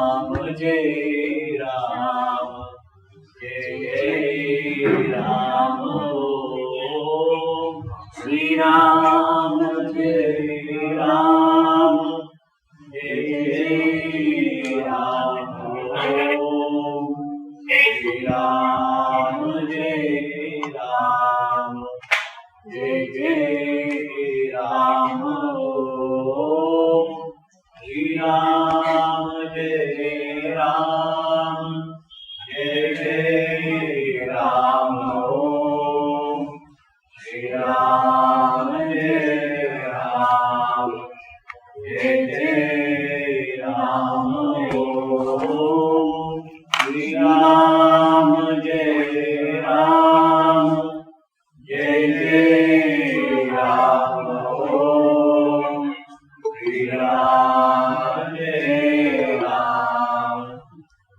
Ram Jai Ram, Jai Jai Ram, Shri Ram Jai Ram, Jai Jai Ram, Shri Ram Jai Ram, Jai Jai Ram, Shri Ram Jai Ram, Jai Jai Ram, Shri Ram Jai Ram, Jai Jai Ram, Shri Ram Jai Ram, Jai Jai Ram, Shri Ram Jai Ram, Jai Jai Ram, Shri Ram Jai Ram,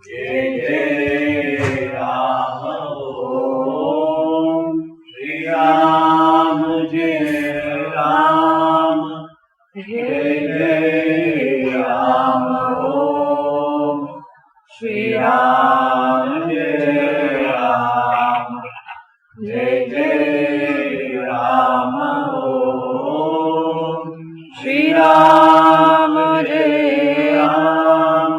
Jai Jai Ram, Shri Ram Jai Ram, Jai Jai Ram, Shri Ram Jai Ram, Jai Jai Ram, Shri Ram Jai Ram,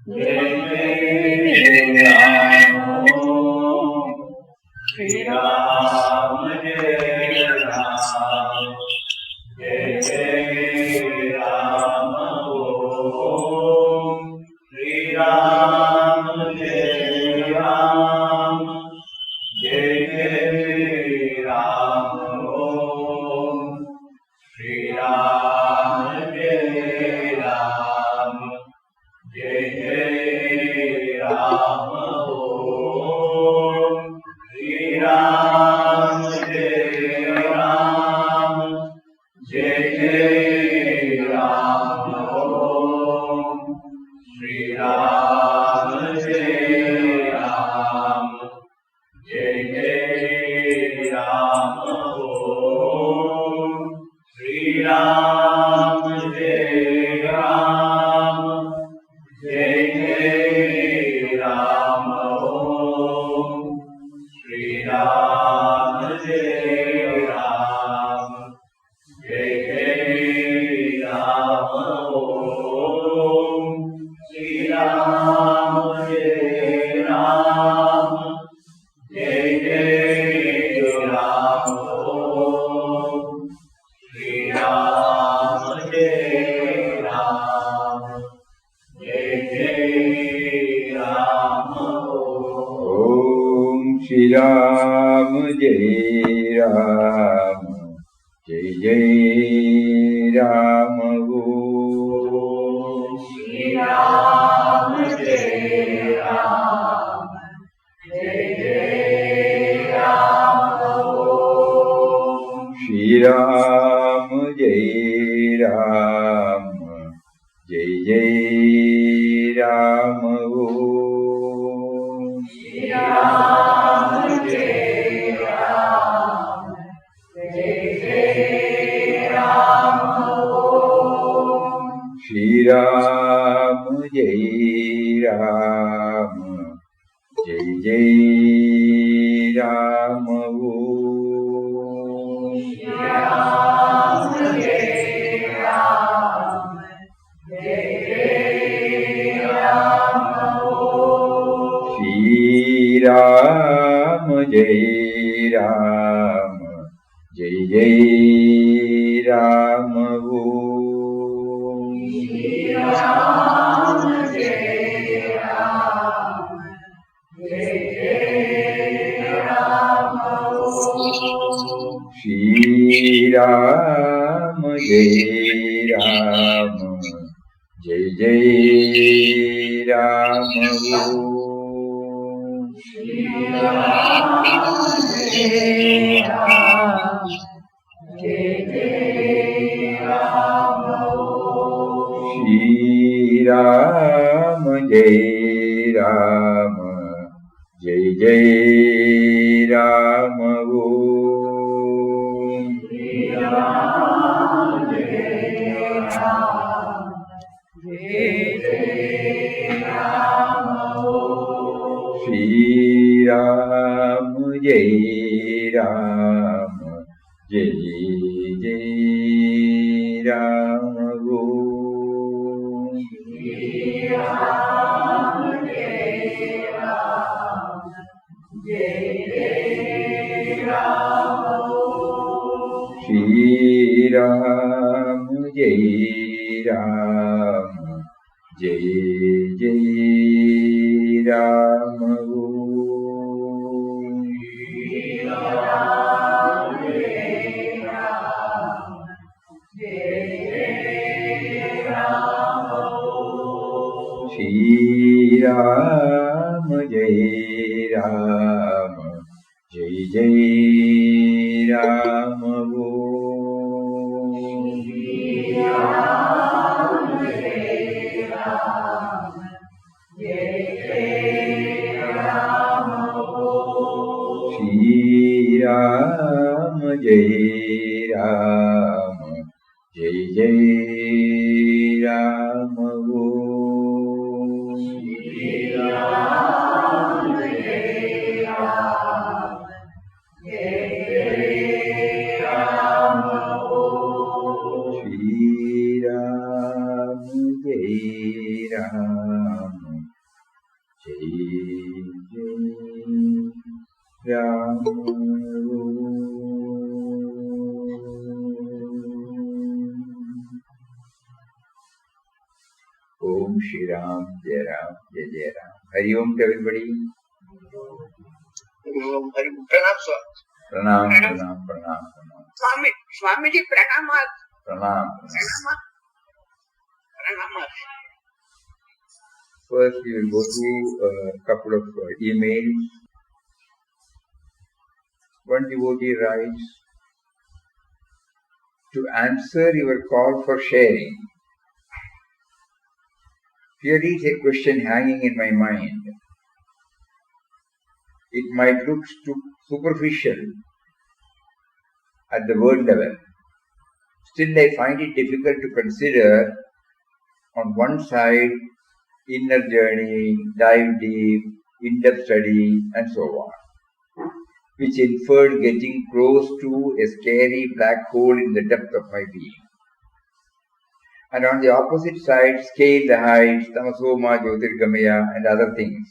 Jai Jai Ram, Shri Ram Jai Ram, Jai Jai Ram, Shri Ram Jai Ram, Jai Jai Ram, Shri Ram Jai Ram, Jai Jai Ram, Shri Ram Jai Ram, Jai Jai Ram, Shri Ram Jai Ram, Jai Jai Ram, Shri Ram Jai Ram, Jai Jai Ram, Shri Ram Jai Ram, Jai Jai Ram, Shri Ram Jai Ram, Jai Jai Ram. Om Shri Ram Jai Ram, Jai Jai Ram. Om Shri Ram Jai Ram, Jai Jai Ram, Shri Ram Jai Ram, Jai Jai Ram. Om Shri Ram Jai Ram, Jai Jai Ram, Shri Ram Jai Ram, Jai Jai Ram. Om Shri Ram Jai Ram, Jai Jai Ram, Shri Ram Jai Ram, Jai Jai Ram. Om Shri Ram Jai Ram, Jai Jai Ram, Shri Ram Jai Ram, Jai Jai Ram. Om Shri Ram Jai Ram, Jai Jai Ram, Shri Ram Jai Ram, Jai Jai Ram. Om Shri Ram Jai Ram, Jai Jai Jai Ram, Jai Jai Ram Om. Shri Ram, Jai Ram, Jai Jai Ram. Shri Ram, Jai Ram, Jai Jai Ram Om. Shri Ram, Jai Ram, Jai Jai Ram. Shri Ram, Jai Ram, Jai Jai Ram Om. Shri Ram, Jai Ram, Jai Jai Ram. Shri Ram, Jai Ram, Jai Jai Ram Om. Shri Ram, Jai Ram, Jai Jai Ram. Shri Ram, Jai Ram, Jai Jai Ram Om Shri Ram, Jai Ram, Jai Jai Ram. Hari Om to everybody. Pranam, sir. Pranam, pranam, pranam, pranam. Swamiji, pranamas. Pranam. Pranamas. First, we will go through a couple of emails. One devotee writes, to answer your call for sharing, here is a question hanging in my mind. It might look superficial at the word level. Still, I find it difficult to consider on one side inner journey, dive deep, in-depth study, and so on, which inferred getting close to a scary black hole in the depth of my being. And on the opposite side, scale the heights, tamasoma, jyotirgamaya, and other things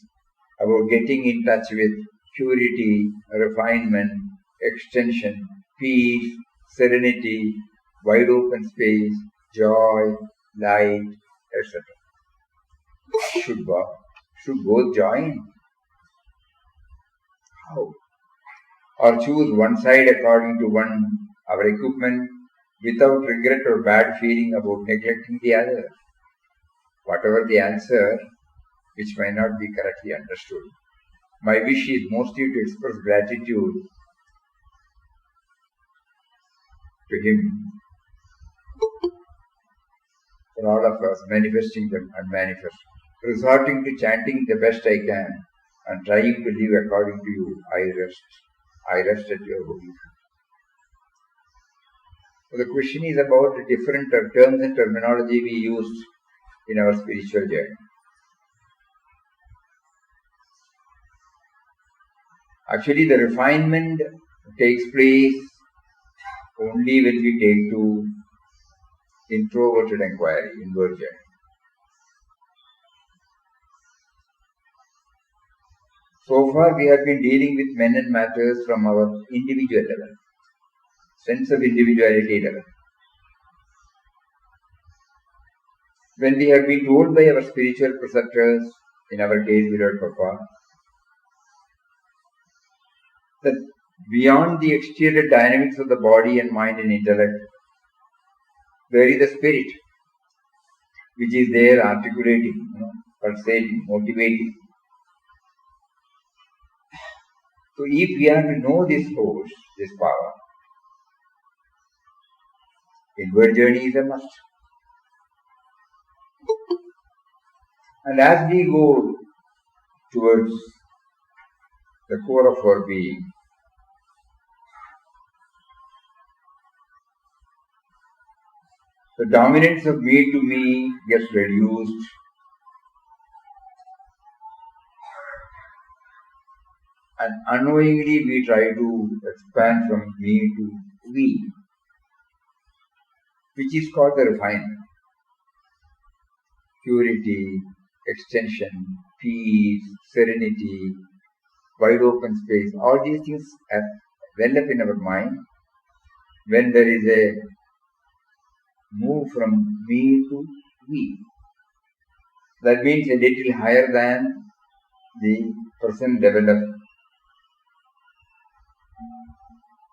about getting in touch with purity, refinement, extension, peace, serenity, wide open space, joy, light, etc. Should both join? How? Or choose one side according to our equipment without regret or bad feeling about neglecting the other? Whatever the answer, which may not be correctly understood, my wish is mostly to express gratitude to him for all of us manifesting the unmanifest, resorting to chanting the best I can and trying to live according to you. I rest at your holy feet. So the question is about the different terms and terminology we use in our spiritual journey. Actually, the refinement takes place only when we take to introverted inquiry, inward journey. So far, we have been dealing with men and matters from our individual level, sense of individuality level. When we have been told by our spiritual preceptors, in our case, Virat Papa, that beyond the exterior dynamics of the body and mind and intellect, there is a spirit which is there articulating, pulsating, motivating. So if we are to know this force, this power, inward journey is a must. And as we go towards the core of our being, the dominance of me to me gets reduced, And unknowingly we try to expand from me to we, which is called the refinement. Purity, extension, peace, serenity, wide open space, all these things well up in our mind when there is a move from me to we. That means a little higher than the present level of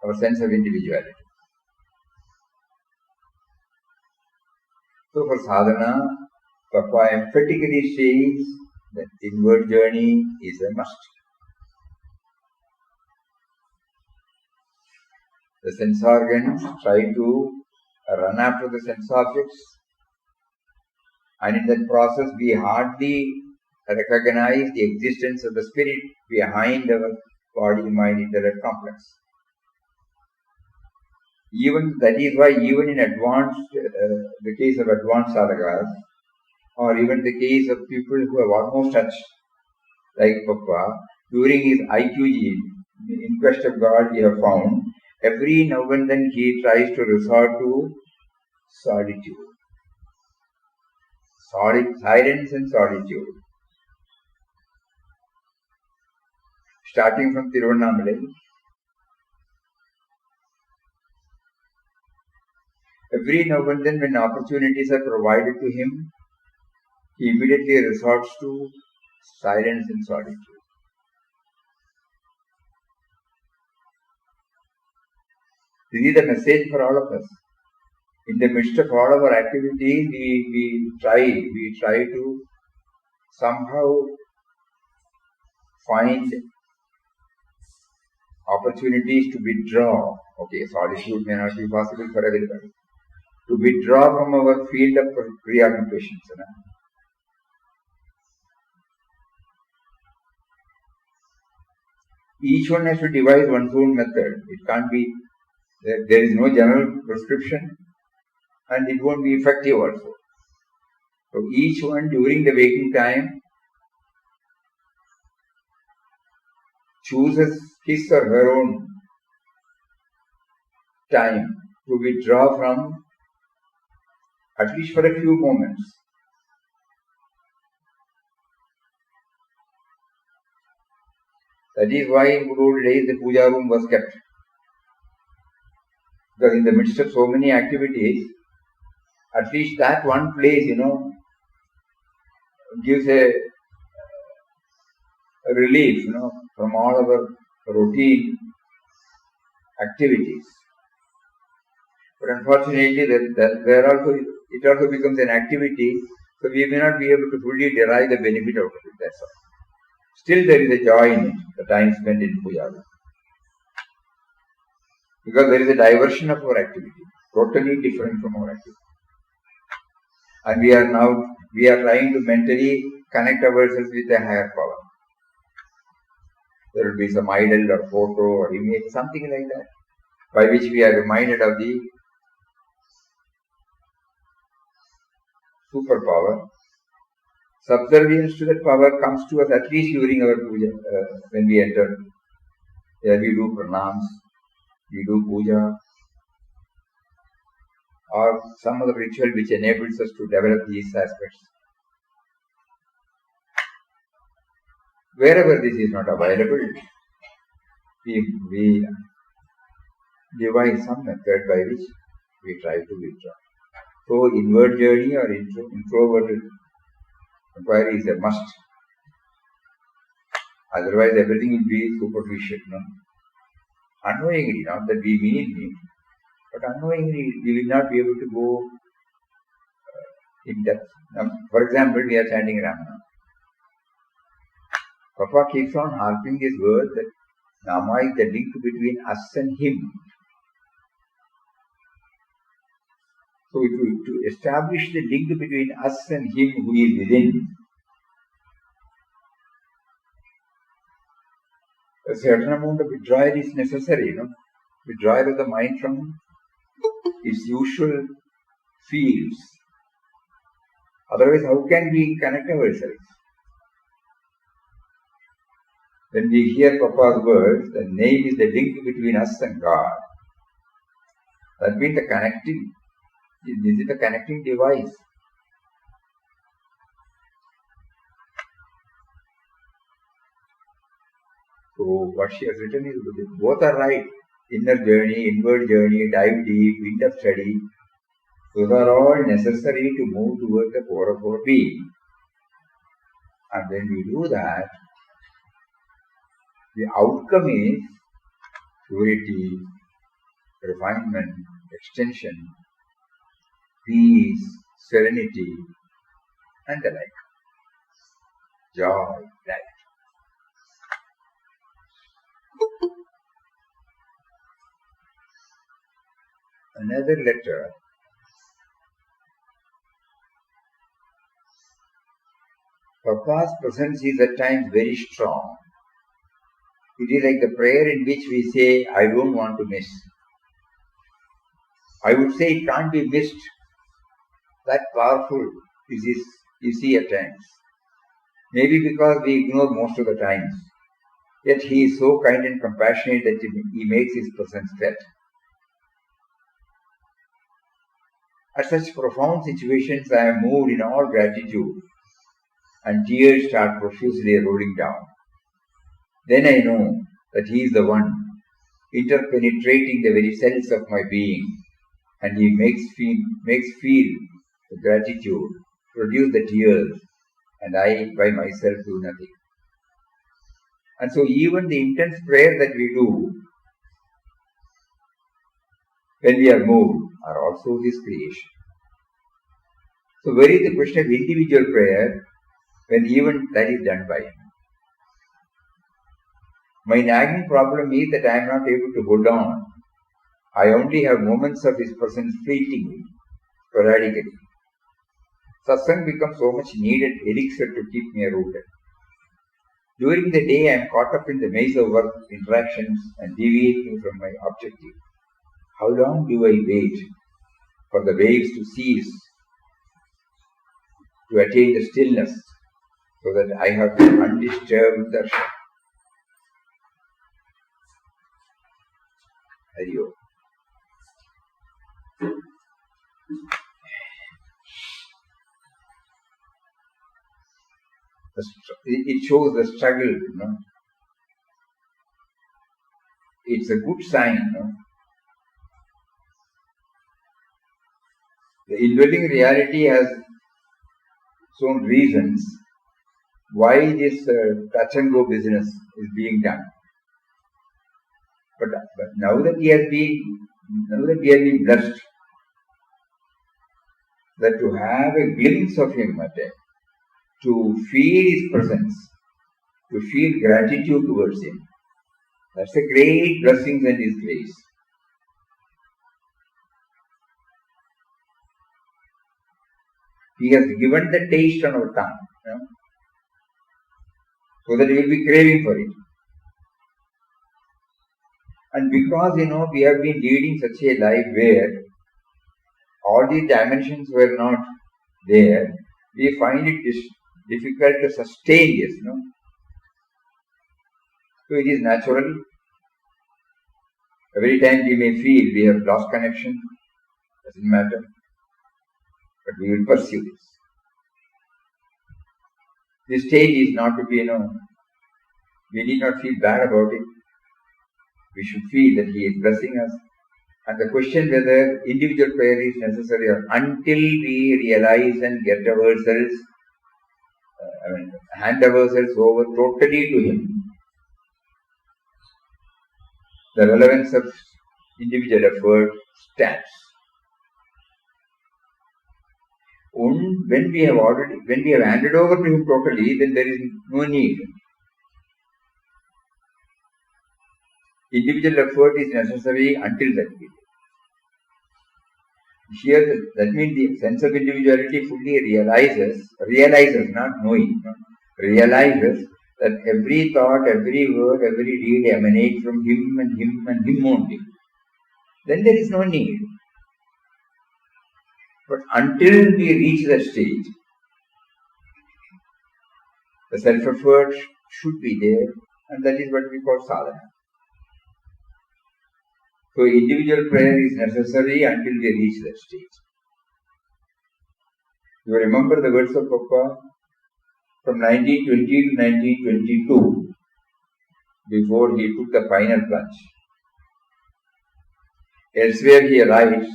our sense of individuality. So for sadhana, Papa emphatically says that inward journey is a must. The sense organs try to run after the sense objects, and in that process we hardly recognize the existence of the spirit behind our body, mind, intellect complex. Even that is why even in the case of advanced sadhakas, or even the case of people who have almost touched, like Papa, during his IQG, in quest of God, he have found, every now and then he tries to resort to solitude. Silence and solitude. Starting from Tiruvannamalai, every now and then when opportunities are provided to him, he immediately resorts to silence and solitude. This is the message for all of us. In the midst of all our activities, we try to somehow find opportunities to withdraw. Okay, solitude may not be possible for everybody. To withdraw from our field of preoccupations. Each one has to devise one's own method. It can't be, there is no general prescription, and it won't be effective also. So each one during the waking time chooses his or her own time to withdraw from, at least for a few moments. That is why in good old days the puja room was kept. Because in the midst of so many activities, at least that one place, gives a relief, from all our routine activities. But unfortunately, it also becomes an activity, so we may not be able to fully derive the benefit out of it, that's all. Still there is a joy in it, the time spent in puja. Because there is a diversion of our activity, totally different from our activity. And we are trying to mentally connect ourselves with a higher power. There will be some idol or photo or image, something like that, by which we are reminded of the superpower. Subservience to that power comes to us at least during our puja, when we enter. There we do pranams, we do puja, or some other ritual which enables us to develop these aspects. Wherever this is not available, we devise some method by which we try to withdraw. So inward journey or introverted inquiry is a must. Otherwise everything will be superficial. Unknowingly, not that we mean it, but unknowingly we will not be able to go in depth. Now, for example, we are chanting Ramana. Papa keeps on harping this word that Nama is the link between us and him. So to establish the link between us and him who is within, a certain amount of withdrawal is necessary, withdrawal of the mind from its usual fields. Otherwise, how can we connect ourselves? When we hear Papa's words, the name is the link between us and God. That means the connecting. This is the connecting device. So what she has written is both are right. Inner journey, inward journey, dive deep, in-depth study. Those are all necessary to move towards the core of our being. And when we do that, the outcome is purity, refinement, extension, peace, serenity, and the like. Joy, light. Another letter. Papa's presence is at times very strong. It is like the prayer in which we say, I don't want to miss. I would say it can't be missed. That powerful is his, you see at times. Maybe because we ignore most of the times. Yet he is so kind and compassionate that he makes his presence felt. At such profound situations, I am moved in all gratitude, and tears start profusely rolling down. Then I know that he is the one interpenetrating the very cells of my being, and he makes feel the gratitude, produce the tears, and I by myself do nothing. And so even the intense prayer that we do when we are moved are also his creation. So where is the question of individual prayer when even that is done by him? My nagging problem is that I am not able to hold on. I only have moments of his presence fleetingly, sporadically. Satsang becomes so much needed elixir to keep me rooted. During the day I am caught up in the maze of work, interactions, and deviate me from my objective. How long do I wait for the waves to cease, to attain the stillness, so that I have undisturbed darshan? Hari-Om. It shows the struggle, It's a good sign, The indwelling reality has shown reasons why this touch and go business is being done. But now that we have been blessed, that to have a glimpse of him, to feel his presence, to feel gratitude towards him, that's a great blessing and his grace. He has given the taste on our tongue, so that we will be craving for it. And because, we have been leading such a life where all these dimensions were not there, we find it difficult to sustain this, So it is natural. Every time we may feel we have lost connection, doesn't matter. But we will pursue this. This stage is not to be, we need not feel bad about it. We should feel that he is blessing us. And the question whether individual prayer is necessary or until we realize and get ourselves, hand ourselves over totally to him. The relevance of individual effort stands. When we have handed over to him totally, then there is no need. Individual effort is necessary until that period. Here, that means the sense of individuality fully realizes, not knowing, realizes that every thought, every word, every deed emanates from him and him and him only. Then there is no need. But until we reach that stage, the self-effort should be there, And that is what we call sadhana. So individual prayer is necessary until we reach that stage. You remember the words of Papa from 1920 to 1922, before he took the final plunge. Elsewhere he writes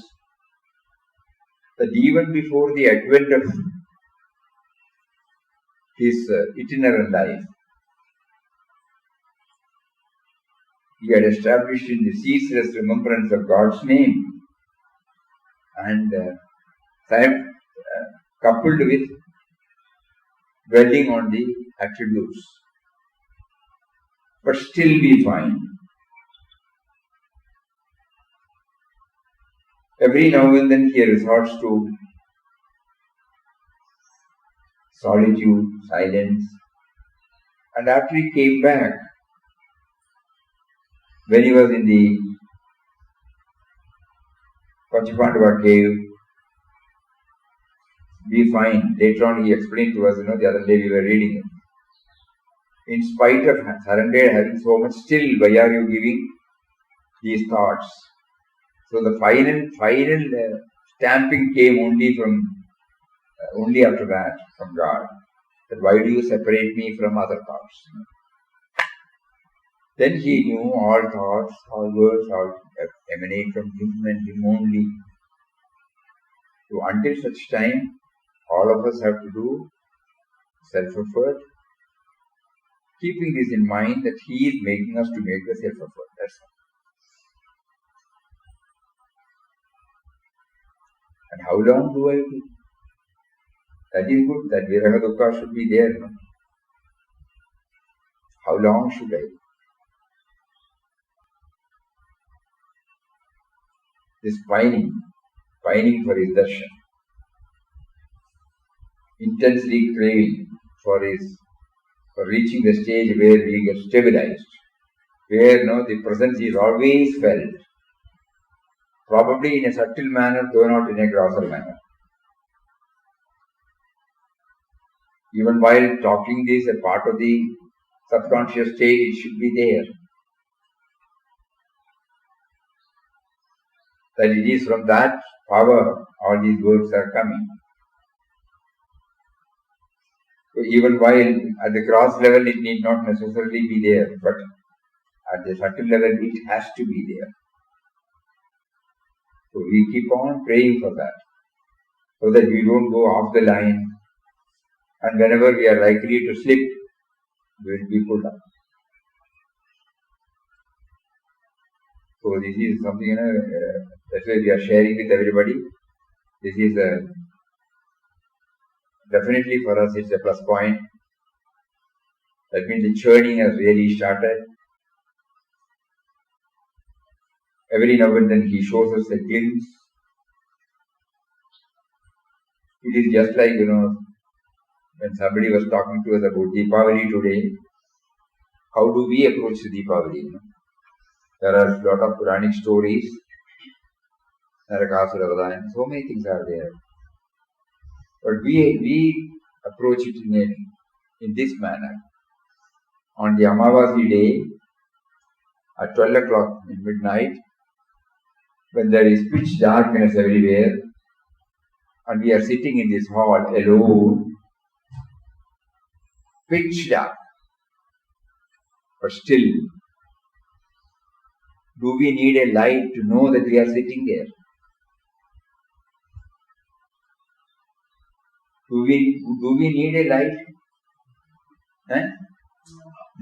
that even before the advent of his itinerant life, he had established in the ceaseless remembrance of God's name and coupled with dwelling on the attributes. But still we find every now and then he resorts to solitude, silence, and after he came back, when he was in the Pachipandava cave, we find, later on he explained to us, the other day we were reading it. In spite of surrender having so much, still why are you giving these thoughts? So the final stamping came only after that from God. That why do you separate me from other thoughts? Then he knew all thoughts, all words, all emanate from him and him only. So until such time, all of us have to do self-effort, keeping this in mind that he is making us to make the self-effort. That's all. And how long do I do? That is good, that viraha dukkha should be there. No? How long should I? This pining for his darshan, intensely craving for reaching the stage where we get stabilized, where the presence is always felt, probably in a subtle manner, though not in a grosser manner. Even while talking this, a part of the subconscious state, it should be there. That it is from that power all these words are coming. So even while at the gross level it need not necessarily be there, but at the subtle level it has to be there. So we keep on praying for that, so that we don't go off the line, and whenever we are likely to slip, we will be pulled up. So this is something, that's why we are sharing with everybody. This is definitely for us it's a plus point. That means the churning has really started. Every now and then he shows us a glimpse. It is just like, when somebody was talking to us about Deepavali today, how do we approach Deepavali? There are a lot of Puranic stories, Narakasura Vadayana, so many things are there. But we approach it in this manner. On the Amavasi day, at 12 o'clock in midnight, when there is pitch darkness everywhere, and we are sitting in this hall alone, pitch dark, but still, do we need a light to know that we are sitting there? Do we need a light?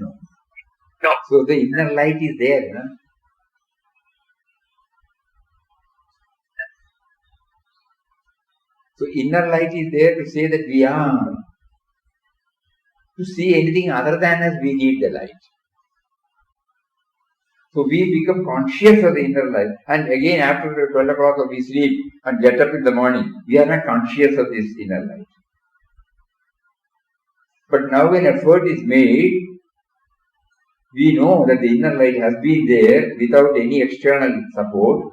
No. So the inner light is there. So inner light is there to say that we are. To see anything other than us, we need the light. So we become conscious of the inner light. And again, after 12 o'clock we sleep and get up in the morning, we are not conscious of this inner light. But now when effort is made, we know that the inner light has been there without any external support.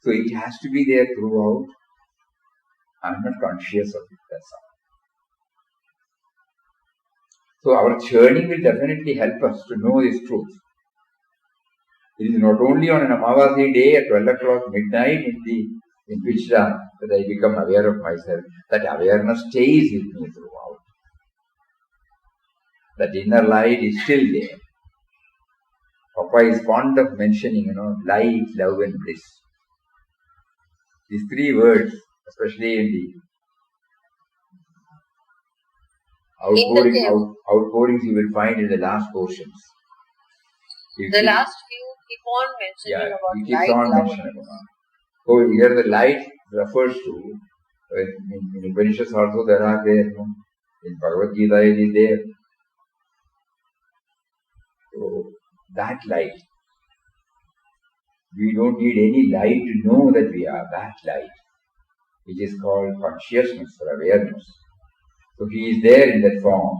So it has to be there throughout. I am not conscious of it, that's all. So our churning will definitely help us to know this truth. It is not only on an Amavasi day at 12 o'clock midnight in Pujya that I become aware of myself. That awareness stays with me throughout. That inner light is still there. Papa is fond of mentioning, light, love and bliss. These three words, especially in the outpourings you will find in the last portions. The last few keep on mentioning about he keeps light, on love. mentioning about. So here the light refers to, in Upanishads also there are there, in Bhagavad Gita it is there. So that light, we don't need any light to know that we are that light, which is called consciousness or awareness. So he is there in that form.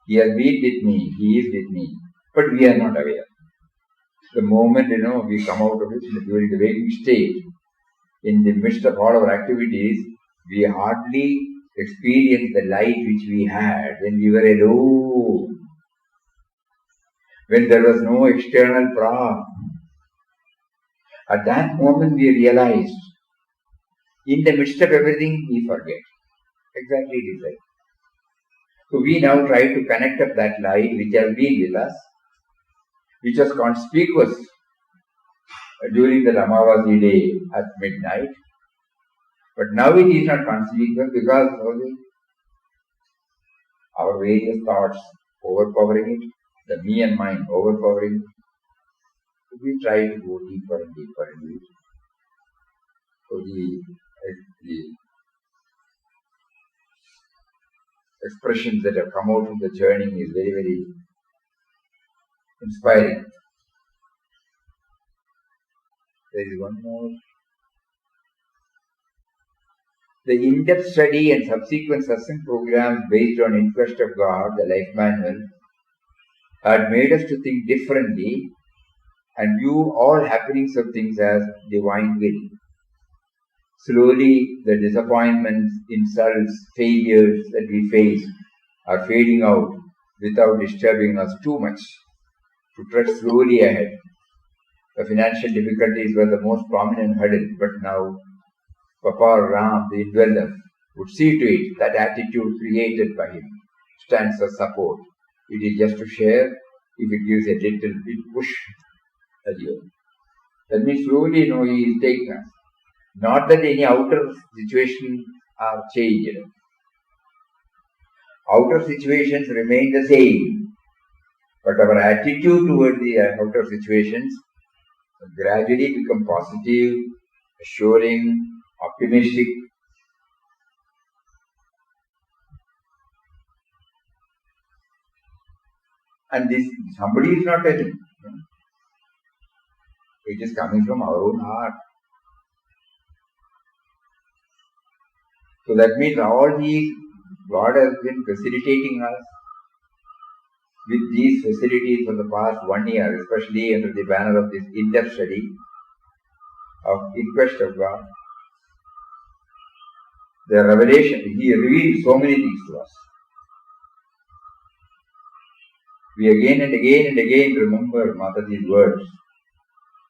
He has been with me, he is with me, but we are not aware. The moment, we come out of it during the waking state, in the midst of all our activities, we hardly experience the light which we had when we were alone. When there was no external problem. At that moment we realized, in the midst of everything we forget. Exactly it is like. So we now try to connect up that light which has been with us, which was conspicuous during the Amavasi day at midnight. But now it is not conspicuous because of our various thoughts overpowering it, the me and mine overpowering it. So we try to go deeper and deeper into it. So the expressions that have come out from the journey is very, very inspiring. There is one more. The in-depth study and subsequent satsang programs based on Inquest of God, the life manual, had made us to think differently and view all happenings of things as divine will. Slowly, the disappointments, insults, failures that we face are fading out without disturbing us too much, to tread slowly ahead. The financial difficulties were the most prominent hurdle, but now Papa Ram, the indweller, would see to it that attitude created by him stands as support. It is just to share if it gives a little bit push at you. That means slowly, he is taking us. Not that any outer situations are changed. Outer situations remain the same, but our attitude toward the outer situations gradually become positive, assuring, optimistic. And this, somebody is not telling. It is coming from our own heart. So that means all these, God has been facilitating us with these facilities for the past 1 year, especially under the banner of this in-depth study of Inquest of God. The revelation, He revealed so many things to us. We again and again and again remember Mataji's words.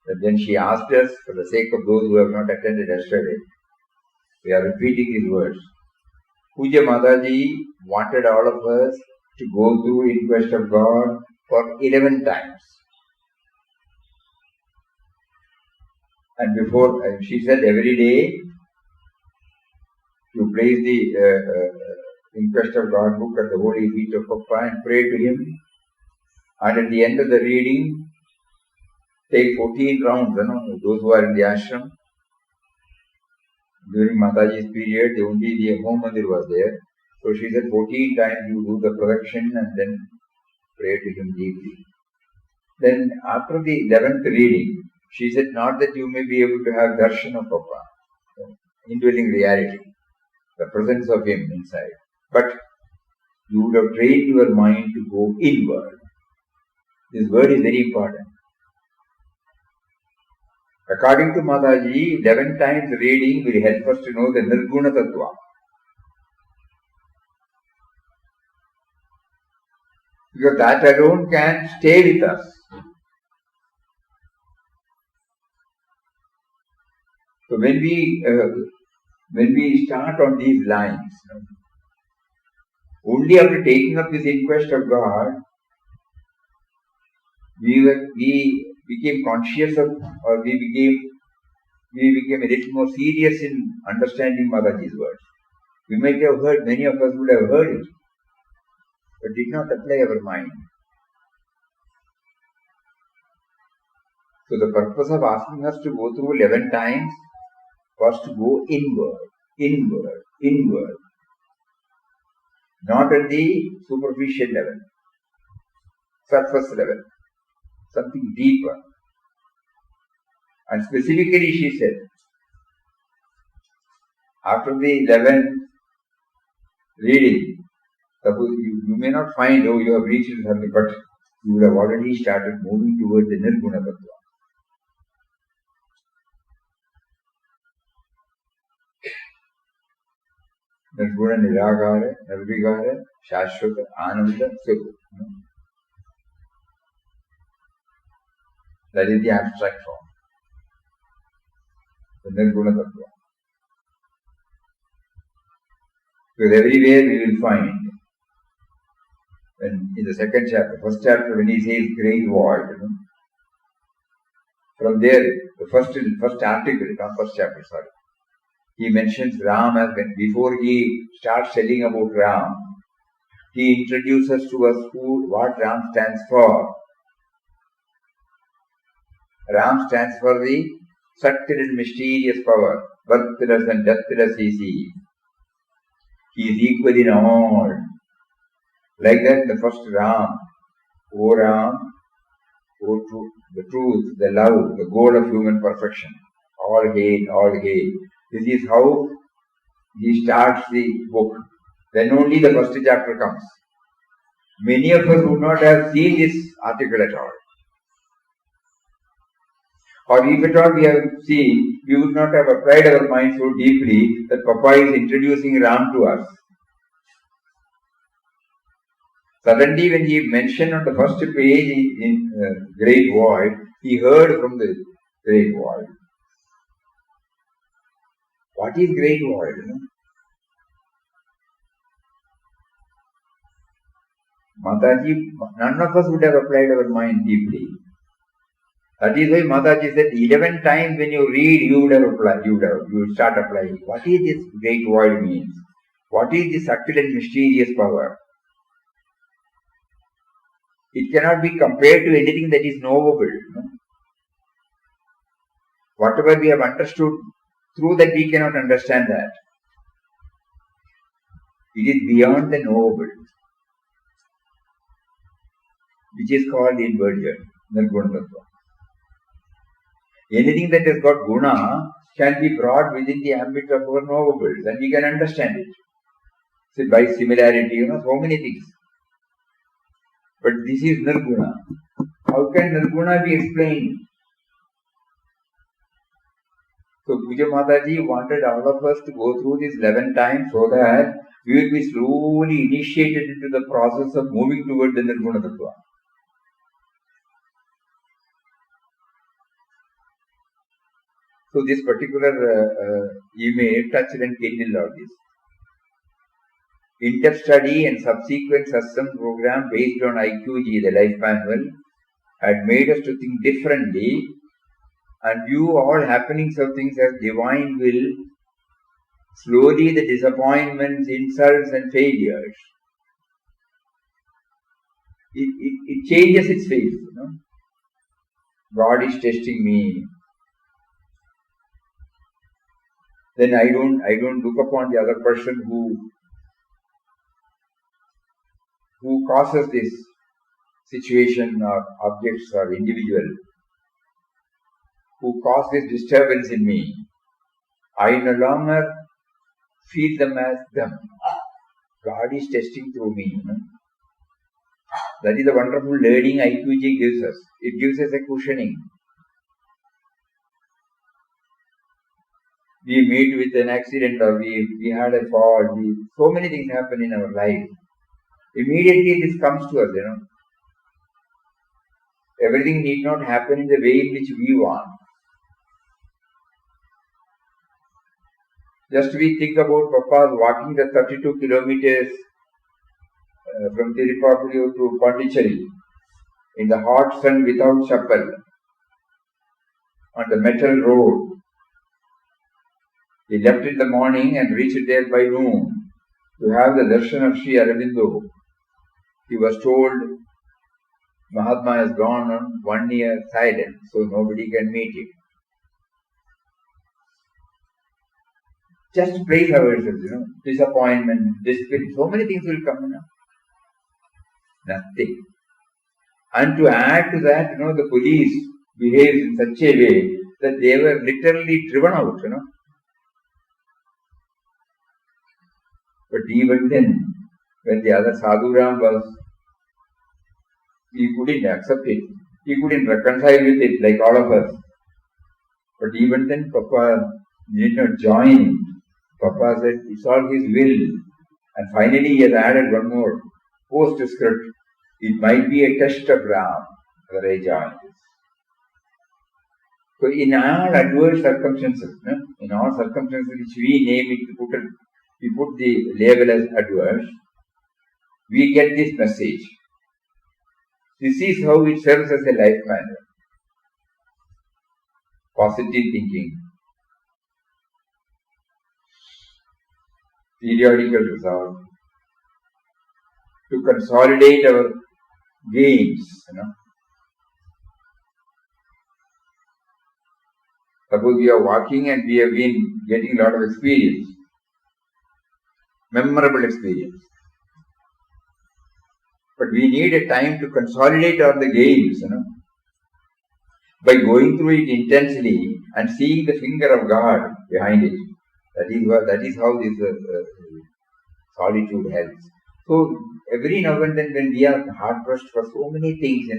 That when she asked us, for the sake of those who have not attended yesterday, we are repeating these words. Pujya Mataji wanted all of us to go through Inquest of God for 11 times. And before, she said every day, you place the Inquest of God book at the holy feet of Papa and pray to him. And at the end of the reading, take 14 rounds, those who are in the ashram. During Mataji's period, only the home mandir was there. So she said 14 times you do the production and then pray to him deeply. Then after the 11th reading, she said not that you may be able to have darshan of Papa, indwelling reality, the presence of him inside. But you would have trained your mind to go inward. This word is very important. According to Mataji, 11 times reading will help us to know the Nirguna Tattva. Because that alone can stay with us. So when we start on these lines, only after taking up this inquest of God, we became conscious of, or we became a little more serious in understanding Mataji's words. We might have heard, many of us would have heard it, but did not apply our mind. So the purpose of asking us to go through 11 times was to go inward, inward, inward. Not at the superficial level, surface level, something deeper. And specifically she said, after the 11th reading, suppose you may not find, you have reached something, but you would have already started moving towards the Nirguna Tattva. Nirguna, Niragara, Nirvigara, Shashvata, Ananda, Sukha. That is the abstract form. The Nirguna Tattva. Because everywhere we will find, when in the second chapter, first chapter, when he says great void, from there, the first article, not first chapter, sorry, he mentions Ram as when, before he starts telling about Ram, he introduces to us what Ram stands for. Ram stands for the subtle and mysterious power, birthless and deathless is he. He is equal in all. Like that, the first Ram, O Ram, O truth, the truth, the love, the goal of human perfection. All hail, all hail. This is how he starts the book. Then only the first chapter comes. Many of us would not have seen this article at all. Or if at all we have seen, we would not have applied our mind so deeply that Papa is introducing Ram to us. Suddenly when he mentioned on the first page in Great Void, he heard from the Great Void. What is Great Void? Mataji, none of us would have applied our mind deeply. That is why Mataji said 11 times when you read, you would have applied, you would start applying. What is this Great Void means? What is this subtle and mysterious power? It cannot be compared to anything that is knowable. Whatever we have understood, through that we cannot understand that. It is beyond the knowable, which is called inversion, Nirguna Tattva. Anything that has got guna can be brought within the ambit of our knowables and we can understand it. So by similarity, so many things. But this is Nirguna. How can Nirguna be explained? So Pujya Mataji wanted all of us to go through this 11 times so that we will be slowly initiated into the process of moving towards the Nirguna Tattva. So this particular email touched and kindled all this. In-depth study and subsequent satsang program based on IQG, the life manual, had made us to think differently and view all happenings of things as divine will. Slowly the disappointments, insults and failures, it changes its face. God is testing me. Then I don't look upon the other person who causes this situation or objects or individual, who cause this disturbance in me. I no longer feel them as them. God is testing through me. That is the wonderful learning IQG gives us. It gives us a cushioning. We meet with an accident or we had a fall. So many things happen in our life. Immediately this comes to us, Everything need not happen in the way in which we want. Just we think about Papa's walking the 32 kilometers from Tirupati to Pondicherry in the hot sun without chappal on the metal road. He left in the morning and reached there by noon to have the darshan of Sri Aurobindo. He was told Mahatma has gone on 1 year silent, so nobody can meet him. Just brace ourselves, disappointment, despair, so many things will come, Nothing. And to add to that, the police behaved in such a way that they were literally driven out, But even then, when the other Sadhuram was, he couldn't accept it. He couldn't reconcile with it like all of us. But even then, Papa did not join. Papa said, it's all his will. And finally he has added one more postscript. It might be a test of Ram, whether I join this. So in all adverse circumstances, in all circumstances which we name it, we put the label as adverse, we get this message. This is how it serves as a life manual. Positive thinking, periodical resolve, to consolidate our gains, Suppose we are walking and we have been getting a lot of experience, memorable experience. But we need a time to consolidate all the gains, by going through it intensely and seeing the finger of God behind it. That is how this solitude helps. So every now and then when we are hard pressed for so many things,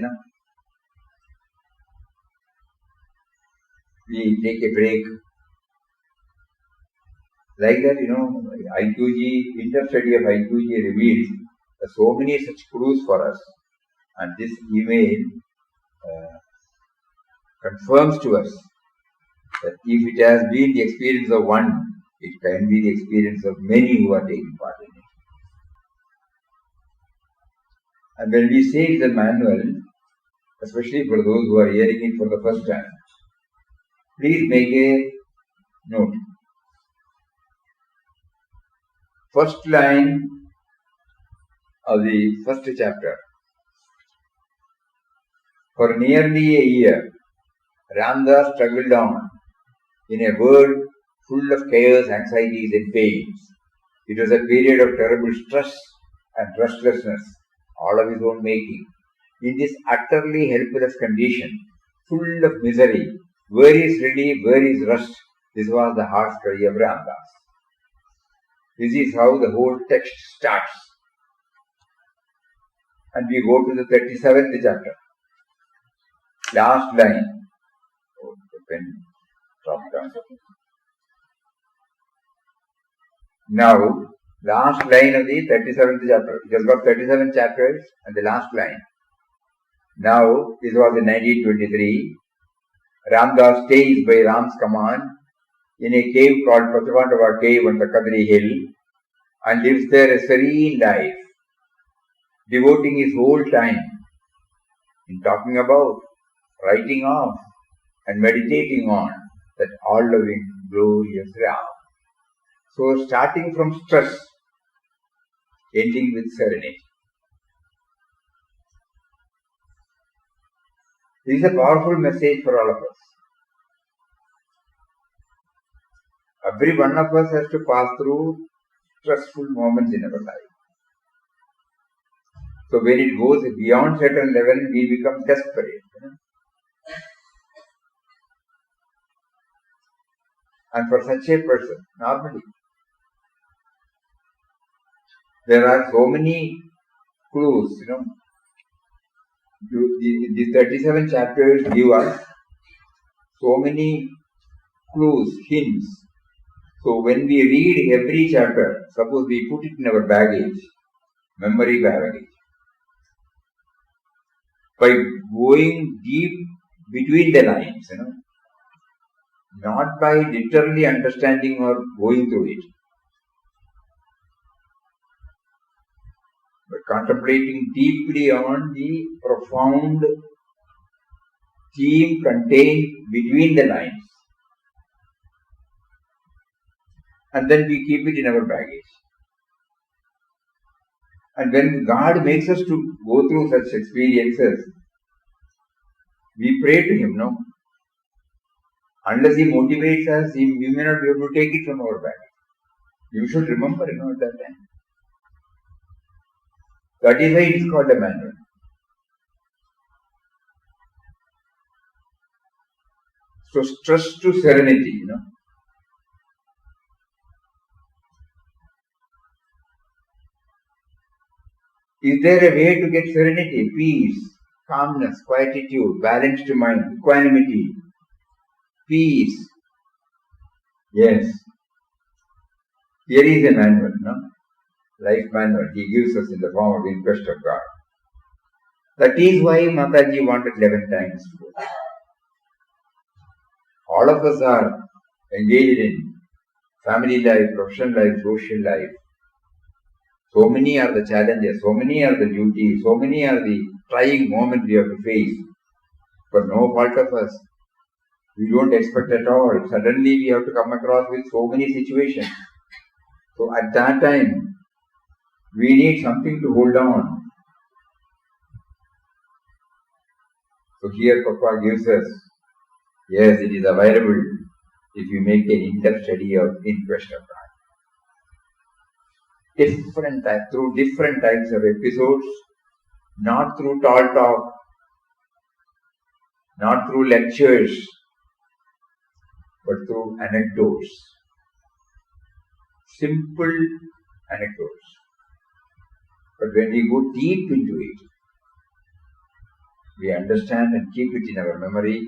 we take a break. Like that, IQG, inter-study of IQG reveals so many such clues for us. And this email confirms to us that if it has been the experience of one, it can be the experience of many who are taking part in it. And when we say it's a manual, especially for those who are hearing it for the first time, please make a note. First line of the first chapter. For nearly a year, Ramdas struggled on in a world full of chaos, anxieties and pains. It was a period of terrible stress and restlessness, all of his own making. In this utterly helpless condition, full of misery, where is relief, where is rest? This was the heart cry of Ramdas. This is how the whole text starts. And we go to the 37th chapter. Last line. Oh, the pen dropped down. Now, last line of the 37th chapter. It has got 37 chapters and the last line. Now, this was in 1923. Ramdas stays by Ram's command in a cave called Pachavandava Cave on the Kadri Hill and lives there a serene life, devoting his whole time in talking about, writing off and meditating on that all-loving, glorious Ram. So starting from stress, ending with serenity. This is a powerful message for all of us. Every one of us has to pass through stressful moments in our life. So when it goes beyond certain level, we become desperate. And for such a person, normally, there are so many clues, The 37 chapters give us so many clues, hints. So when we read every chapter, suppose we put it in our baggage, memory baggage. By going deep between the lines, not by literally understanding or going through it, but contemplating deeply on the profound theme contained between the lines. And then we keep it in our baggage. And when God makes us to go through such experiences, we pray to Him, no? Unless He motivates us, we may not be able to take it from our baggage. You should remember, at that time. That is why it is called a manual. So stress to serenity, Is there a way to get serenity, peace, calmness, quietude, balanced mind, equanimity, peace? Yes. Here is a manual, life manual. He gives us in the form of In Quest of God. That is why Mataji wanted 11 times to go. All of us are engaged in family life, professional life, social life. So many are the challenges, so many are the duties, so many are the trying moments we have to face. For no fault of us. We don't expect at all. Suddenly we have to come across with so many situations. So at that time, we need something to hold on. So here Papa gives us, yes, it is available if you make an in-depth study of In Quest of God. Through different types of episodes, not through tall talk, not through lectures, but through anecdotes. Simple anecdotes. But when we go deep into it, we understand and keep it in our memory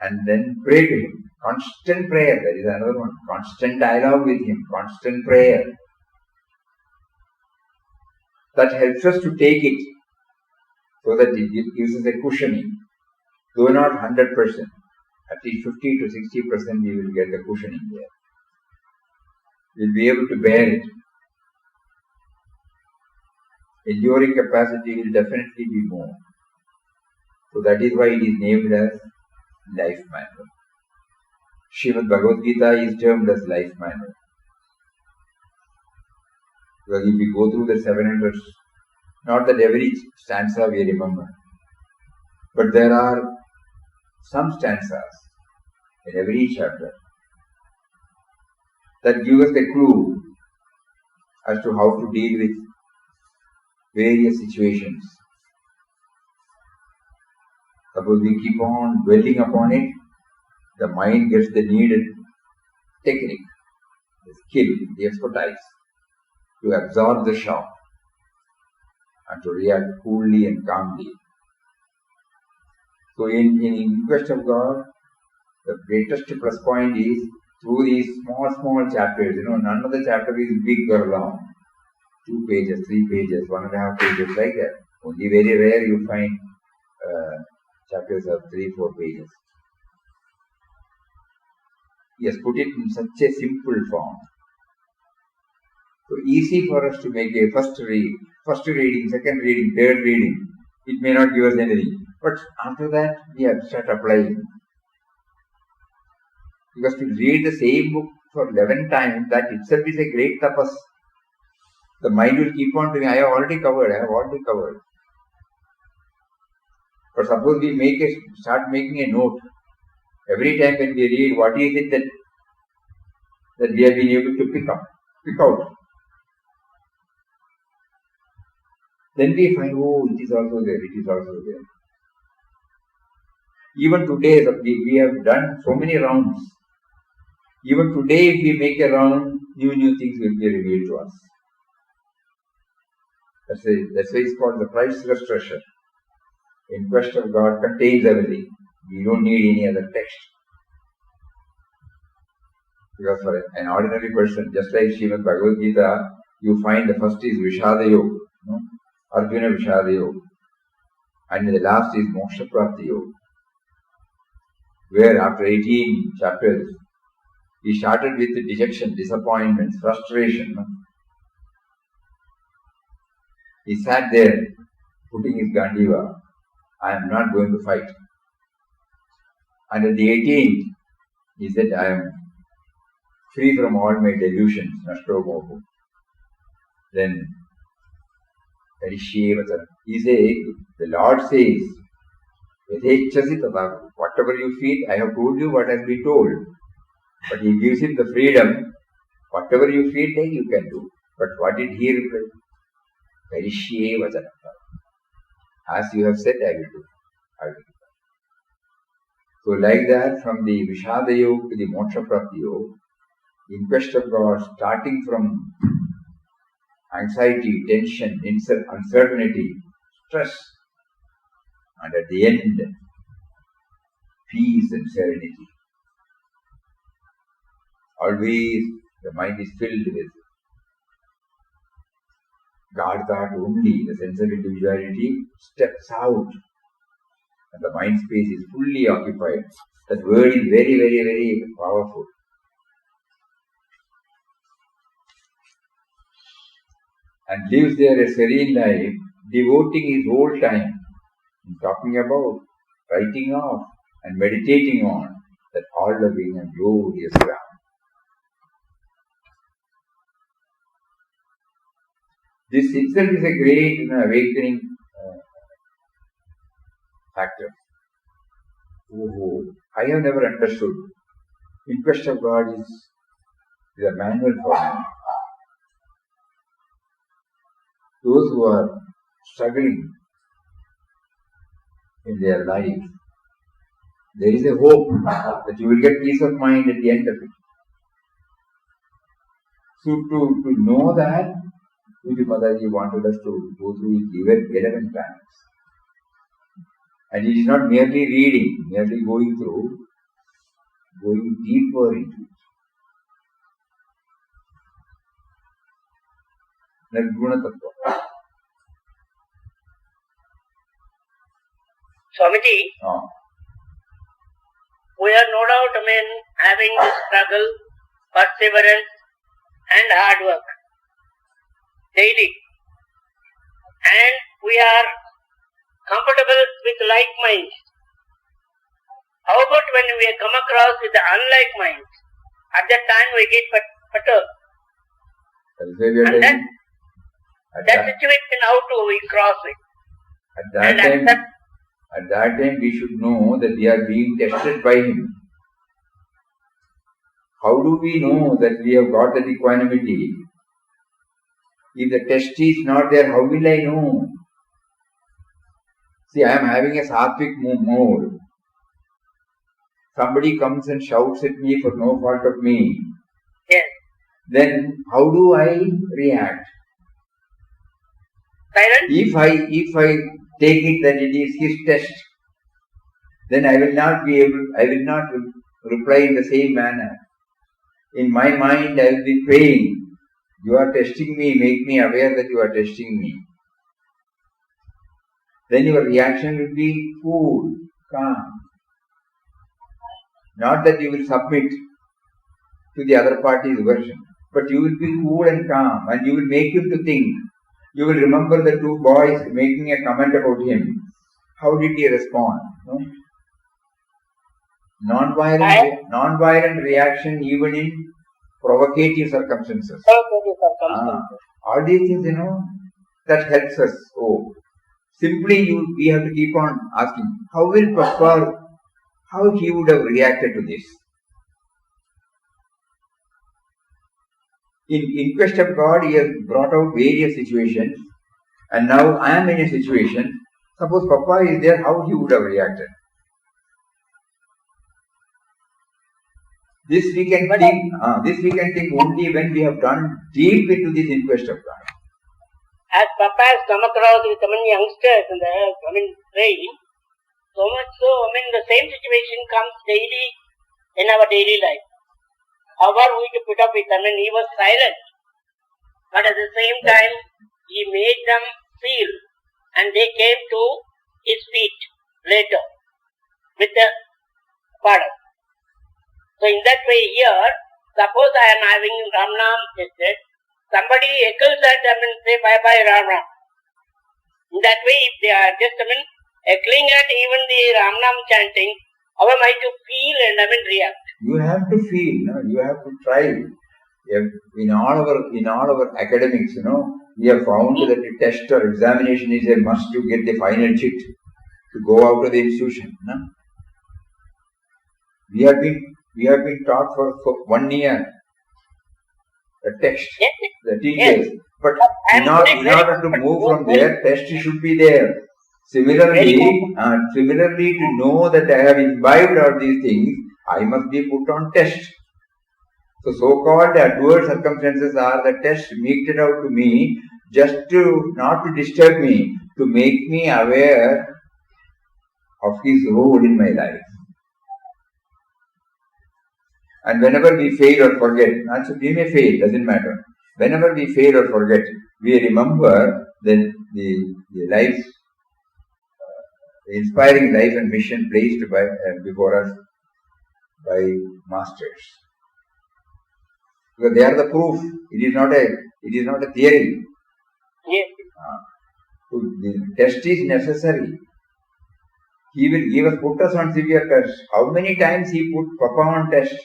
and then pray to Him. Constant prayer, that is another one. Constant dialogue with Him, constant prayer. That helps us to take it so that it gives us a cushioning. Though not 100%, at least 50 to 60% we will get the cushioning there. We'll be able to bear it. Enduring capacity will definitely be more. So that is why it is named as Life Manual. Srimad Bhagavad Gita is termed as Life Manual. Because if we go through the 700, not that every stanza we remember, but there are some stanzas in every chapter that give us the clue as to how to deal with various situations. Suppose we keep on dwelling upon it, the mind gets the needed technique, the skill, the expertise to absorb the shock and to react coolly and calmly. So in Quest of God, the greatest plus point is through these small chapters. None of the chapter is big or long. 2 pages, 3 pages, 1.5 pages, like that. Only very rare you find chapters of 3-4 pages. He has put it in such a simple form. So easy for us to make a first reading, second reading, third reading. It may not give us anything. But after that, we have to start applying. Because to read the same book for 11 times, that itself is a great tapas. The mind will keep on doing, I have already covered. But suppose we start making a note. Every time when we read, what is it that we have been able to pick out. Then we find, it is also there. Even today, we have done so many rounds. Even today, if we make a round, new things will be revealed to us. That's why it's called the priceless treasure. In Quest of God contains everything. We don't need any other text. Because for an ordinary person, just like Srimad Bhagavad Gita, you find the first is Vishada Yoga, no? Arjuna Vishada Yoga, and the last is Moksha Prapti Yoga, where after 18 chapters, he started with dejection, disappointment, frustration. No? He sat there, putting his Gandiva, I am not going to fight. And at the 18th, he said, I am free from all my delusions, Nashto Moho. Then, he says, the Lord says, whatever you feel, I have told you what has been told. But he gives him the freedom, whatever you feel like you can do. But what did he reply? As you have said, I will do. I will do. So like that, from the Vishada Yoga to the Moksha Prapti Yoga, in quest of God, starting from anxiety, tension, uncertainty, stress, and at the end, peace and serenity. Always the mind is filled with God thought only, the sense of individuality steps out and the mind space is fully occupied. That word is very, very, very powerful. And lives there a serene life, devoting his whole time in talking about, writing off and meditating on that all-loving and glorious ground. This itself is a great awakening factor. I have never understood. In quest of God is a manual for me. Those who are struggling in their life, there is a hope that you will get peace of mind at the end of it. So to know that, Mataji wanted us to go through it 11 times. And it is not merely reading, merely going through, going deeper into it. Nirguna Tattva. Swamiji, we are no doubt having this struggle, perseverance and hard work daily. And we are comfortable with like minds. How about when we come across with the unlike minds? At that time we get perturbed. And then that situation, how do we cross it? At that time we should know that we are being tested by him. How do we know that we have got that equanimity? If the test is not there, how will I know? See, I am having a sattvic mode. Somebody comes and shouts at me for no fault of me. Yes. Then how do I react? Silence? If I take it that it is his test, then I will not reply in the same manner. In my mind I will be praying, you are testing me, make me aware that you are testing me. Then your reaction will be cool, calm. Not that you will submit to the other party's version, but you will be cool and calm and you will make him to think. You will remember the two boys making a comment about him. How did he respond? No? Non-violent reaction even in provocative circumstances. All these things, that helps us. Simply we have to keep on asking, how he would have reacted to this? In quest of God, he has brought out various situations, and now I am in a situation. Suppose Papa is there, how he would have reacted? This we can think only when we have gone deep into this in quest of God. As Papa has come across with many youngsters in the train, so much so, the same situation comes daily in our daily life. How are we to put up with? He was silent. but at the same time, he made them feel, and they came to his feet later with the pardon. So in that way here, suppose I am having Ram Nam listed, somebody echoes at them and say bye bye Ram Ram. In that way, if they are just echoing at even the Ram Nam chanting, how am I to feel and react? You have to feel, you have to try. In all our academics, we have found that a test or examination is a must to get the final chit to go out of the institution. We have been taught for 1 year the text, Yes. the teachers. Yes. But in order to move from there, test should be there. Similarly, to know that I have imbibed all these things, I must be put on test. So so-called adverse circumstances are the test meted out to me just not to disturb me, to make me aware of his role in my life. And whenever we fail or forget, we may fail, doesn't matter. Whenever we fail or forget, we remember the life, the inspiring life and mission placed before us by masters. Because they are the proof. It is not a theory. Yes. The test is necessary. He will put us on severe test. How many times he put Papa on test?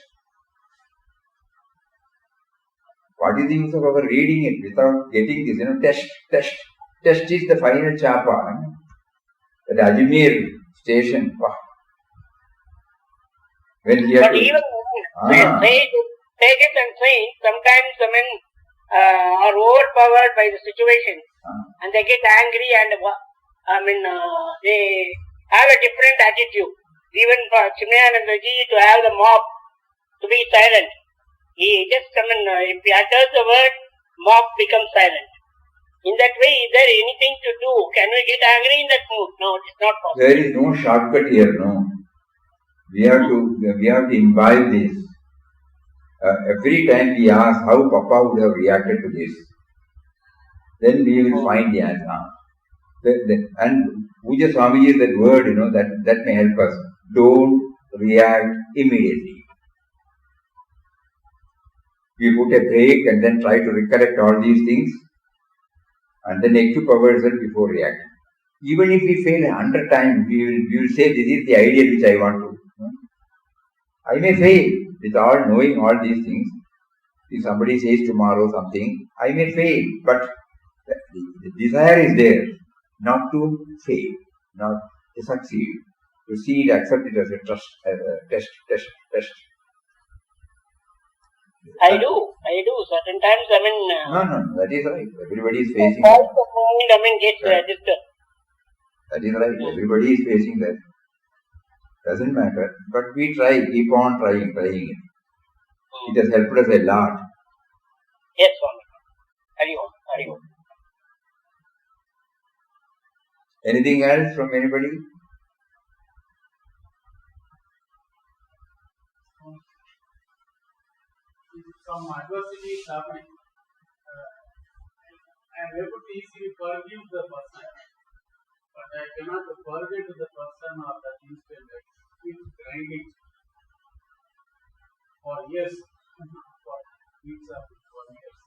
What is the use of our reading it without getting this? Test is the final chapa. At Ajmer station. When he had but even sages and saints sometimes are overpowered by the situation and they get angry and they have a different attitude. Even for Chimayanandaji to have the mob to be silent. He just, if he utters the word, mob becomes silent. In that way, is there anything to do? Can we get angry in that mood? No, it is not possible. There is no shortcut here, no. We have to imbibe this. Every time we ask how Papa would have reacted to this, then we will find the answer. And Pujya Swami is that word, that may help us. Don't react immediately. We put a break and then try to recollect all these things and then equip ourselves before reacting. Even if we fail 100 times, we will say this is the ideal which I want to. I may fail with all knowing all these things. If somebody says tomorrow something, I may fail, but the desire is there not to fail, not to succeed, to see it, accept it as a test. I do. Certain times, No, that is right. Everybody is facing all that. the mind, gets registered. That is right. Everybody is facing that. Doesn't matter. But we try, keep on trying it. It has helped us a lot. Yes, Swami. Hari Om. Anything else from anybody? Some adversity is happening. I am able to easily forgive the person, but I cannot forget the person or the incident. It keeps grinding for years, for weeks or for years.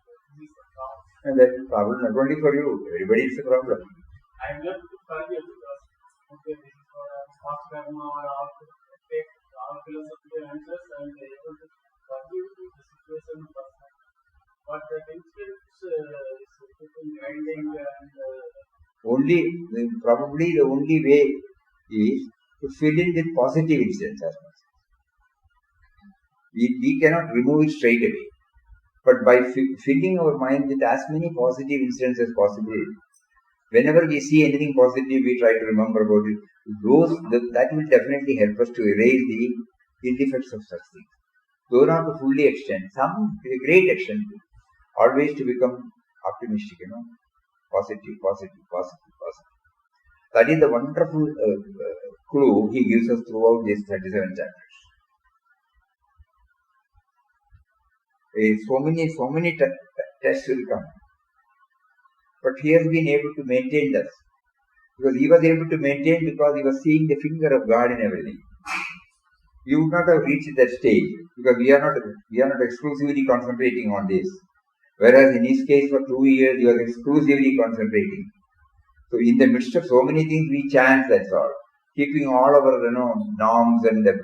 This is the problem. And that is a problem not only for you. Everybody is a problem. I am able to forgive because this is for past karma or all to take all philosophical answers and able to forgive the situation of person. But the incident is keeping grinding and Probably the only way is to fill in with positive incidents as much. We cannot remove it straight away. But by filling our mind with as many positive incidents as possible, whenever we see anything positive, we try to remember about it. That will definitely help us to erase the ill effects of such things. Though not to fully extent, some to a great extent, always to become optimistic, positive. That is the wonderful clue he gives us throughout these 37 chapters. So many tests will come. But he has been able to maintain this. Because he was able to maintain because he was seeing the finger of God in everything. We would not have reached that stage because we are not exclusively concentrating on this. Whereas in his case for 2 years he was exclusively concentrating. So in the midst of so many things we chant, that's all. Keeping all our norms and the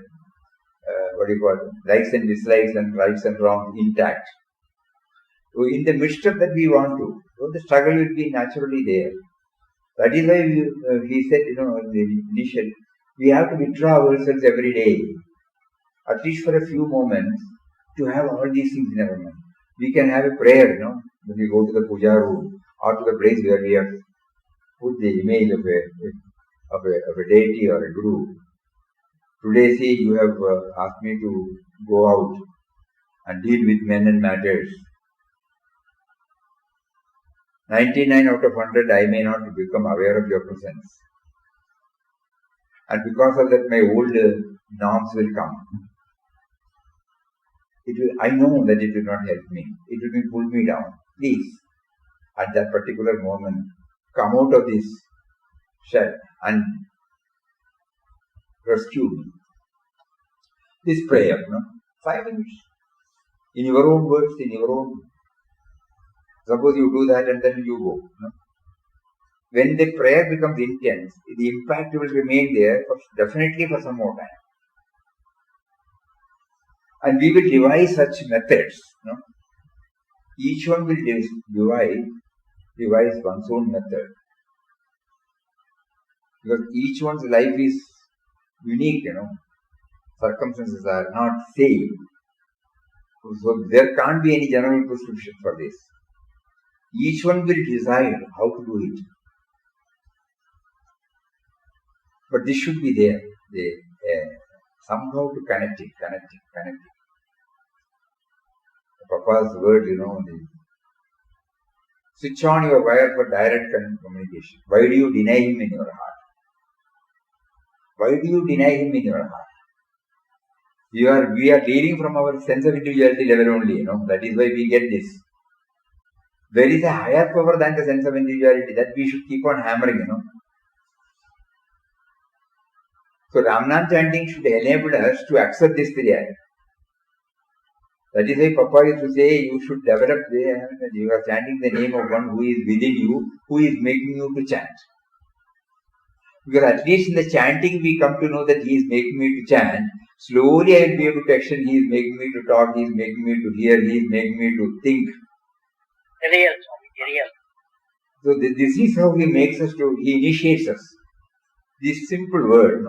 likes and dislikes and rights and wrongs intact. So in the midst of that we want to. So the struggle will be naturally there. That is why he said, in the initial, we have to withdraw ourselves every day, at least for a few moments, to have all these things in our mind. We can have a prayer, when we go to the Pujya room or to the place where we have put the image of a deity or a guru. Today, see, you have asked me to go out and deal with men and matters. 99 out of 100, I may not become aware of your presence. And because of that, my old norms will come. I know that it will not help me. It will pull me down. Please, at that particular moment, come out of this shell and rescue me. This prayer, 5 minutes. In your own words, in your own. Suppose you do that and then you go. When the prayer becomes intense, the impact will remain there definitely for some more time. And we will devise such methods. Each one will devise one's own method. Because each one's life is unique, Circumstances are not same. So there can't be any general prescription for this. Each one will decide how to do it. But this should be there. Somehow to connect it. Papa's word, switch on your wire for direct communication. Why do you deny him in your heart? Why do you deny him in your heart? We are dealing from our sense of individuality level only, That is why we get this. There is a higher power than the sense of individuality that we should keep on hammering, So Ramnam chanting should enable us to accept this reality. That is why Papa used to say you should develop you are chanting the name of one who is within you, who is making you to chant. Because at least in the chanting we come to know that he is making me to chant. Slowly I will be able to action. He is making me to talk, he is making me to hear, he is making me to think. Real, Swami, real. So this is how he makes us he initiates us. This simple word,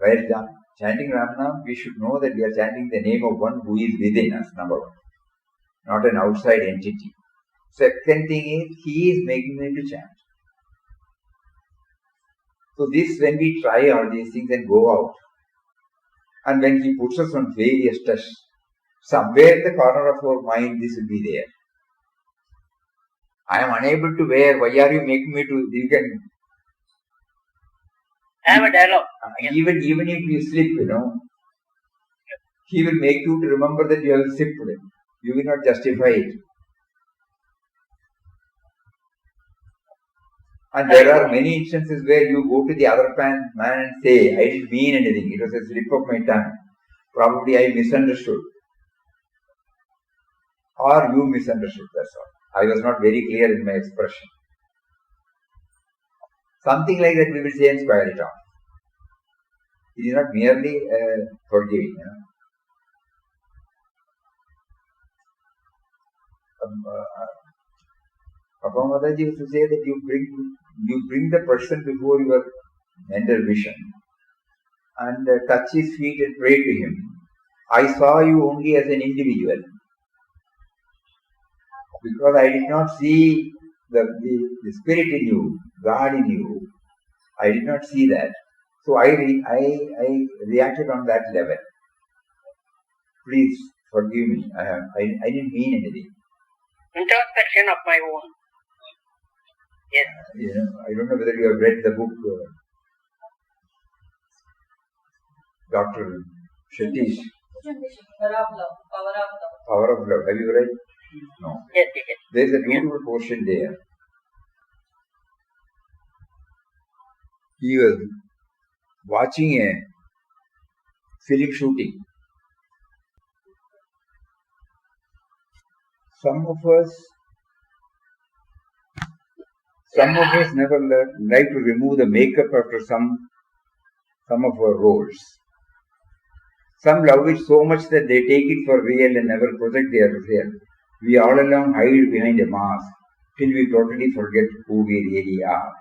While chanting Ramnam, we should know that we are chanting the name of one who is within us, number one. Not an outside entity. Second thing is, he is making me to chant. So this, when we try all these things and go out, and when he puts us on various tests, somewhere in the corner of our mind, this will be there. I am unable to wear, why are you making me to, you can have a dialogue. Even if you slip, he will make you to remember that you have slipped. You will not justify it. And there are many instances where you go to the other man and say, I didn't mean anything. It was a slip of my tongue. Probably I misunderstood. Or you misunderstood, that's all. I was not very clear in my expression. Something like that we will say and square it off. It is not merely forgiving. Papa Mataji used to say that you bring the person before your mental vision and touch his feet and pray to him. I saw you only as an individual. Because I did not see the spirit in you, God in you. I did not see that. So I reacted on that level. Please forgive me. I didn't mean anything. Introspection of my own. Yes. I don't know whether you have read the book Dr. Shetty's Power of love. Power of love. Power of love. Have you read? No. Yes. There is a beautiful portion there. He was watching a film shooting. Some of us never like to remove the makeup after some of our roles. Some love it so much that they take it for real and never project their real. We all along hide behind a mask till we totally forget who we really are.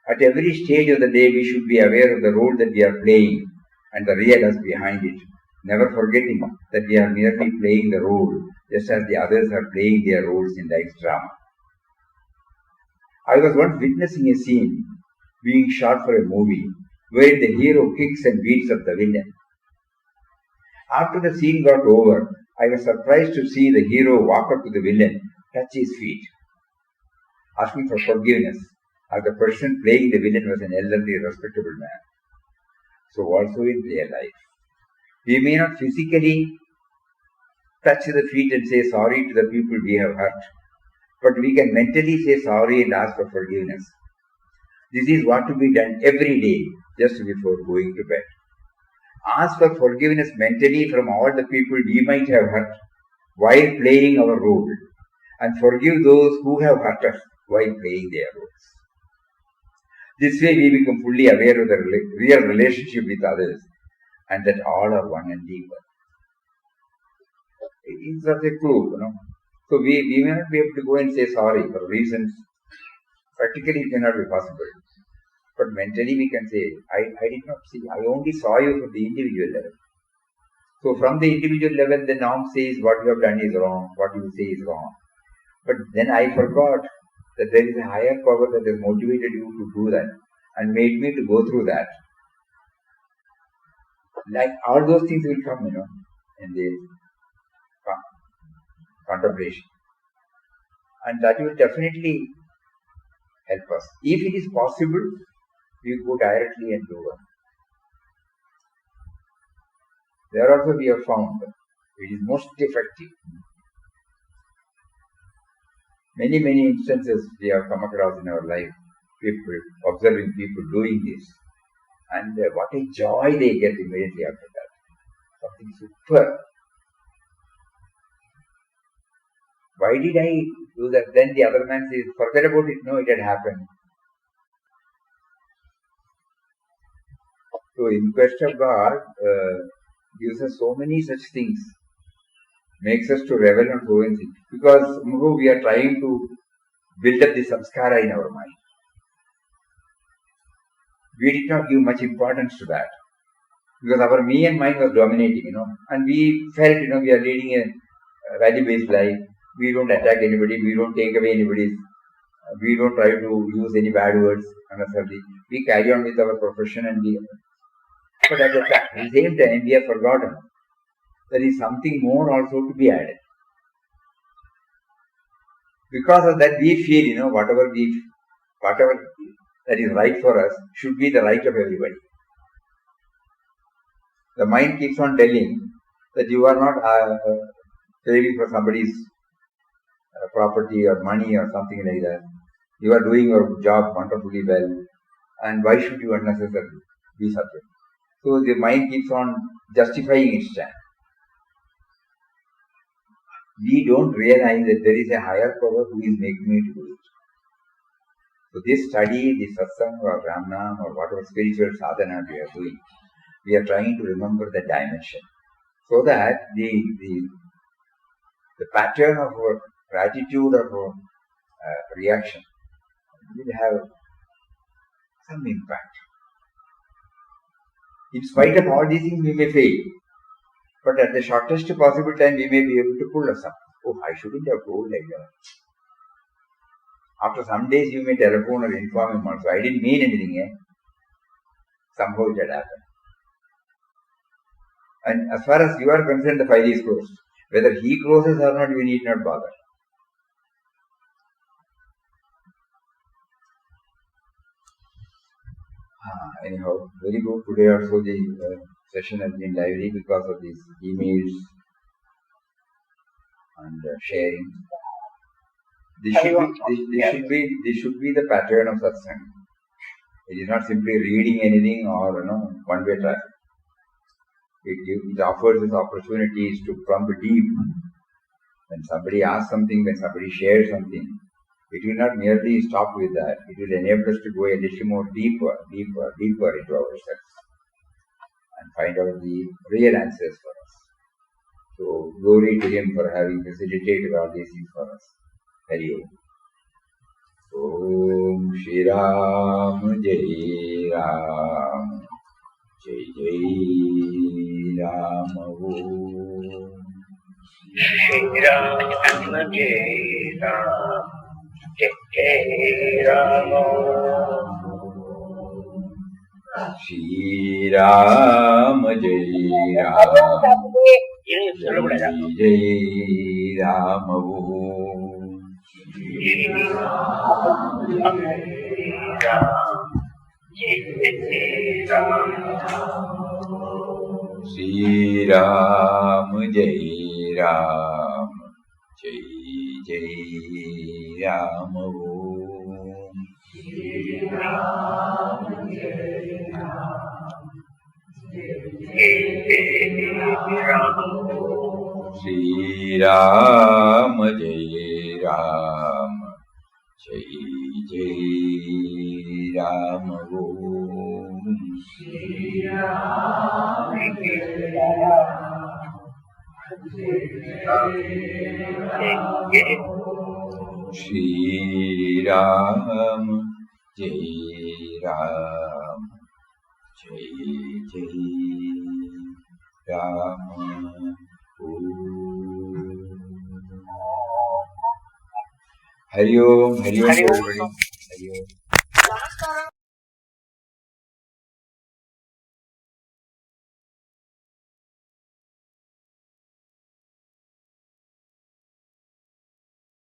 At every stage of the day, we should be aware of the role that we are playing and the real us behind it, never forgetting that we are merely playing the role, just as the others are playing their roles in life's drama. I was once witnessing a scene being shot for a movie where the hero kicks and beats up the villain. After the scene got over, I was surprised to see the hero walk up to the villain, touch his feet, asking for forgiveness, as the person playing the villain was an elderly, respectable man. So also in real life, we may not physically touch the feet and say sorry to the people we have hurt, but we can mentally say sorry and ask for forgiveness. This is what to be done every day just before going to bed. Ask for forgiveness mentally from all the people we might have hurt while playing our role, and forgive those who have hurt us while playing their roles. This way we become fully aware of the real relationship with others and that all are one and equal. It's such a clue, So we may not be able to go and say sorry for reasons practically it cannot be possible. But mentally we can say, I did not see, I only saw you from the individual level. So from the individual level, the norm says what you have done is wrong, what you say is wrong. But then I forgot that there is a higher power that has motivated you to do that and made me to go through that. Like all those things will come, in the contemplation. And that will definitely help us. If it is possible, we go directly and do it. There also we have found it is most effective. Many instances we have come across in our life, people observing people doing this, and what a joy they get immediately after that. Something super. Why did I do that? Then the other man says, forget about it. No, it had happened. So, in quest of God gives us so many such things, makes us to revel and go in it. Because we are trying to build up the samskara in our mind. We did not give much importance to that. Because our me and mind was dominating, and we felt, we are leading a value-based life. We don't attack anybody, we don't take away anybody's, we don't try to use any bad words unnecessarily. We carry on with our profession and but at the same time we have forgotten there is something more also to be added. Because of that we feel, whatever that is right for us should be the right of everybody. The mind keeps on telling that you are not craving for somebody's property or money or something like that. You are doing your job wonderfully well, and why should you unnecessarily be suffering? So the mind keeps on justifying its stand. We don't realize that there is a higher power who is making me to do it. So this study, this satsang or ramnam or whatever spiritual sadhana we are doing, we are trying to remember the dimension, so that the pattern of our gratitude or reaction will have some impact. In spite of all these things, we may fail, but at the shortest possible time, we may be able to pull us up. Oh, I shouldn't have told like that. After some days, you may telephone or inform him also. I didn't mean anything, Somehow it had happened. And as far as you are concerned, the file is closed. Whether he closes or not, you need not bother. Anyhow, very good. Today also the session has been lively because of these emails and sharing. This should be the pattern of satsang. It is not simply reading anything or one-way track. It offers us opportunities to plumb deep. When somebody asks something, when somebody shares something, it will not merely stop with that. It will enable us to go a little more deeper into ourselves and find out the real answers for us. So, glory to him for having facilitated all these things for us. Hari Om. Om Shri Ram Jai Ram Jai Jai Ram Om Shri Ram Jai Ram Jai Jai Ram Shri Ram Jai Ram Jai Ram Shri Ram Jai Ram Jai Jai Ram Shri Ram Jai Ram Jai Jai Ram Shri Ram Jai Ram Jai Jai Ram Hari Om, everybody. Hari Om.